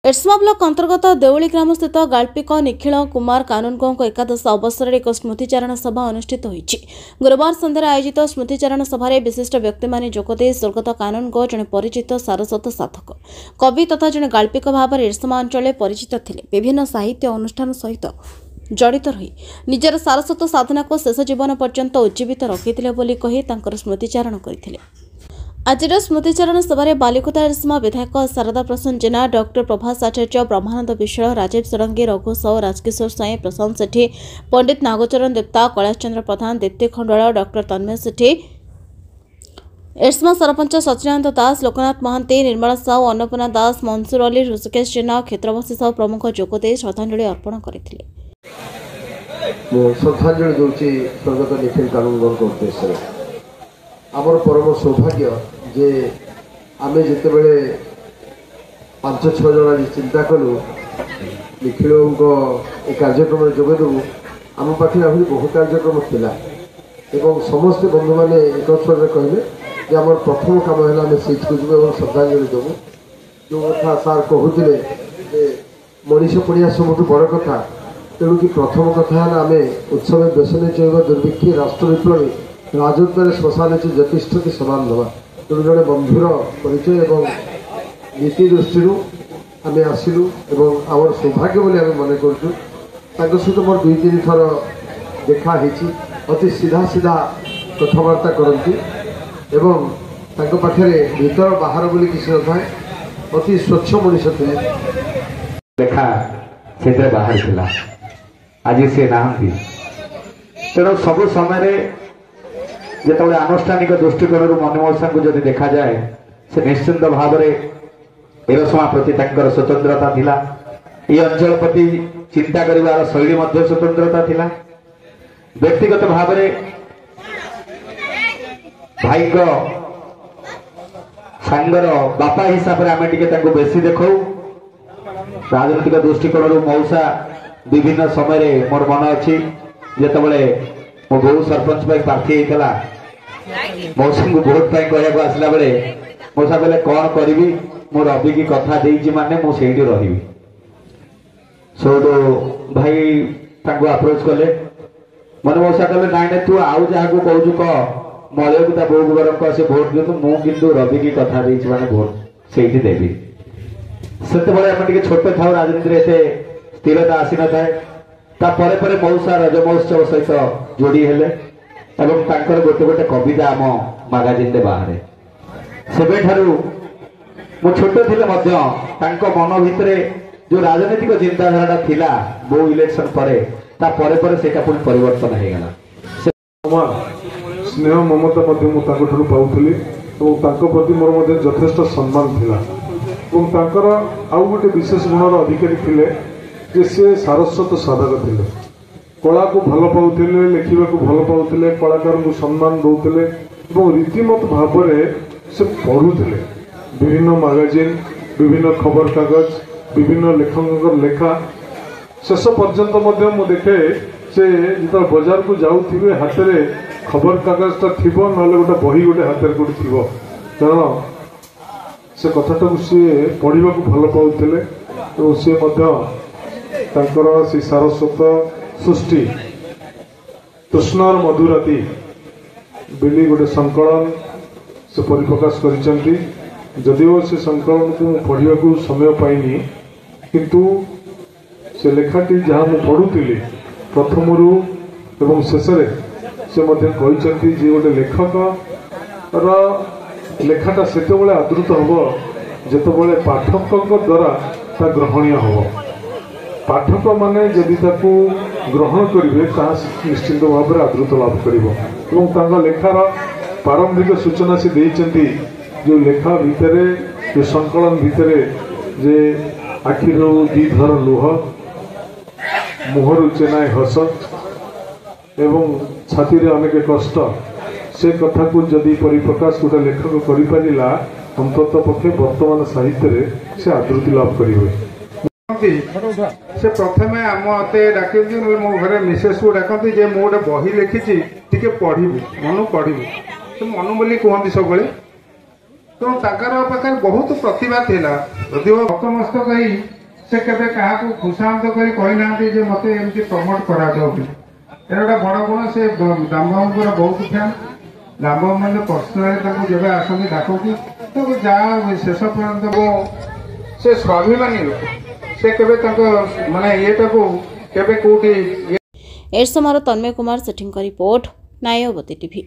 एरसमा block अंतर्गत देउली ग्राम स्थित गाल्पिक निखिल कुमार कानूनगो एकादश अवसर एक स्मृतिचारण सभा अनुष्ठित होईछि। गुरुवार संध्यार आयोजित स्मृतिचारण सभारे विशिष्ट व्यक्ति माने जोगदे स्वर्गत कानूनगो जने परिचित सारस्वत साधक कवि तथा जने गाल्पिक भाव एरसमा अंचल परिचित थिले। विभिन्न साहित्य अनुष्ठान सहित जड़ित रही निजर सारस्वत साधना को शेष जीवन पर्यंत उज्जीवित रखिथिले बोली कहि तांकर स्मृतिचारण करथिले। आज स्मृतिचारण सभारे बालिकुदा एरसमा विधायक शारदा प्रसन्न जेना, डॉक्टर प्रभास आचार्य, ब्रह्मानंद विश्वाल, राजीव सरंगी, रघु साहू, राजकिशोर साई, प्रशांत सेठी, पंडित नागचरण देवता, कैलाश चंद्र प्रधान, दीप्ति खंडवाल, डॉक्टर तन्मय सेठी, एरसमा सरपंच सचिदानंद दास, लोकनाथ महांती, निर्मला साहू, अन्नपूर्णा दास, मंसूर अली, ऋषिकेश जेना, क्षेत्रवासी साहू प्रमुख जोगदे श्रद्धांजलि अर्पण करथिले। श्रद्धांजलि दूची स्वर्गत निखिल कानूनगो उद्देश्य आमर परम सौभाग्य जे आमे जिते बड़े 5-6 जन आज चिंता कलु निखिल कार्यक्रम जोगदेबू आम पाखे आहरी बहु कार्यक्रम थिला एवं समस्त बंधु मैंने एक स्वर कहले जे आम प्रथम कम है सीट को जीव और श्रद्धांजलि देवु। जो कथा सार कहते मनीष पड़िया सब बड़ कथा तेणु कि प्रथम कथा है आम उत्सव व्यसने चैव दुर्भिक्षी राष्ट्र विप्लवी राजत्व श्मशान ज्योतिष्ठति समान दवा तेणु जड़े बंधुर परिचय एवं नीति दृष्टि आम आसिलु एवं आम सौभाग्य बोली आम मन कर सहित मोर 2-3 थर देखाही अति सीधा सीधा कथबार्ता करती एवं पाखे भीतर बाहर बोली किसी न था अति स्वच्छ मनीष थे लेखा से बाहर थिला आज से नहांती तेणु सब समय जिते आनुष्ठानिक दृष्टिकोण मनमोहसा को जब देखा जाए से निश्चिंत भाव एरसमा प्रति स्वतंत्रता थिला। ये अंचल प्रति चिंता करिवार शैली मध्य स्वतंत्रता थिला। व्यक्तिगत भाव भाई सांगर बापा हिसाब से आम टे बेसी देखो राजनीतिक दृष्टिकोण मौसा विभिन्न समय मोर मन अच्छी जिते मो बो सरपंच प्रार्थी होता मौसा को भोट कहू आसला बेले मौसा कहले कौन करी मो रवि की कथा देची माने मुझे रही सो भाई अप्रोच कले मन मौसा कहले नाई ना तू आउ जहाँ को कहू कह मलय को बो गुबर से भोट दिखाँ मुझे रवि की कथा देची माने भोट से देवी से छोट था राजनीति स्थिरता आसी न था मौसा रज महोत्सव सहित जोड़ी हेले एवं गोटे गोटे कविता आम मागाजिन बाहर से मु छोट थे मन भितर जो राजनीतिक चिंताधारा थिला बो इलेक्शन पर से परिवर्तन हो गला स्नेह ममता पाऊली प्रति मोर यथेष्ट सम्मान थिला आउ गोटे विशेष गुणर अधिकारी थिले जे से सारस्वत साधक थे कला को भल पाउथिले लिखा को भल पाउथिले कलाकार को सम्मान दौले रीतिमत भाव से पढ़ुले विभिन्न मैगजीन विभिन्न खबर कागज विभिन्न लेखक लेखा शेष पर्यंत मु देखे से जो बाजार को जाऊे हाथ में खबर कागजटा थी ना गोटे बही गोटे हाथ में गोटे थी कारण से कथाटा को सी पढ़ा भल पाउथिले और सी से सारस्वत सृष्टि तृष्णार मधुराती बिली गोटे संकलन से परिप्रकाश करिदिव से संकलन को पढ़ा को समय पाइनी किंतु से लेखाटी जहाँ मुझे पढ़ुली प्रथम एवं शेष से गोटे लेखक लेखाटा से आदृत हम जिते पाठक द्वारा ग्रहणीय हम पाठक माने जदि ताकू ग्रहण करेंगे निश्चिंत भाव में आदृत लाभ कर लेखार प्रारंभिक सूचना से देती जो लेखा भितर जो संकलन भितर जे आखिर दीधर लुह मुहर चेनाए हस एवं छाती रे अनेक कष्ट से कथा को जदि परिप्रकाश गोटे लेखक करिपारिला अंतत पक्षे वर्तमान साहित्य से आदृति लाभ करेंगे से प्रथम मत डाक मो घर मिसेस को डाकती जे मु गोटे बही लिखी टे पढ़ू मनु पढ़ू से मनु बोली कहती सब तेणु पाखे बहुत प्रतिभा थिला। ଯଦିଓ ଭକ୍ତମସ୍ତ କହି ସେ କେବେ କାହାକୁ ଖୁସାନ୍ତ କରି କହିନାହାନ୍ତି ଯେ ମତେ ଏମିତି ପ୍ରମୋଟ କରାଯାଉ ବୋଲି। ଏଟା ଗୋଟେ ବଡ ଗୁଣ। ସେ ଦାମବାବୁଙ୍କର ବହୁତ ଫ୍ୟାନ୍। ଦାମବାବୁ ମାନେ ପର୍ସନାଲି ତାଙ୍କୁ ଯେବେ ଆସନ୍ତି ଡାକନ୍ତି ତାକୁ ଯାହା ଶେଷ ପର୍ଯ୍ୟନ୍ତ ସେ ସ୍ୱାଭିମାନୀ ଲୋକ। ସେ କେବେ ତାଙ୍କ ମାନେ ଇଏଟାକୁ କେବେ କୋଉଠି ଏରସମାର ତନ୍ମୟ କୁମାର ସେଠୀଙ୍କ ରିପୋର୍ଟ, ନ୍ୟାୟବତୀ ଟିଭି।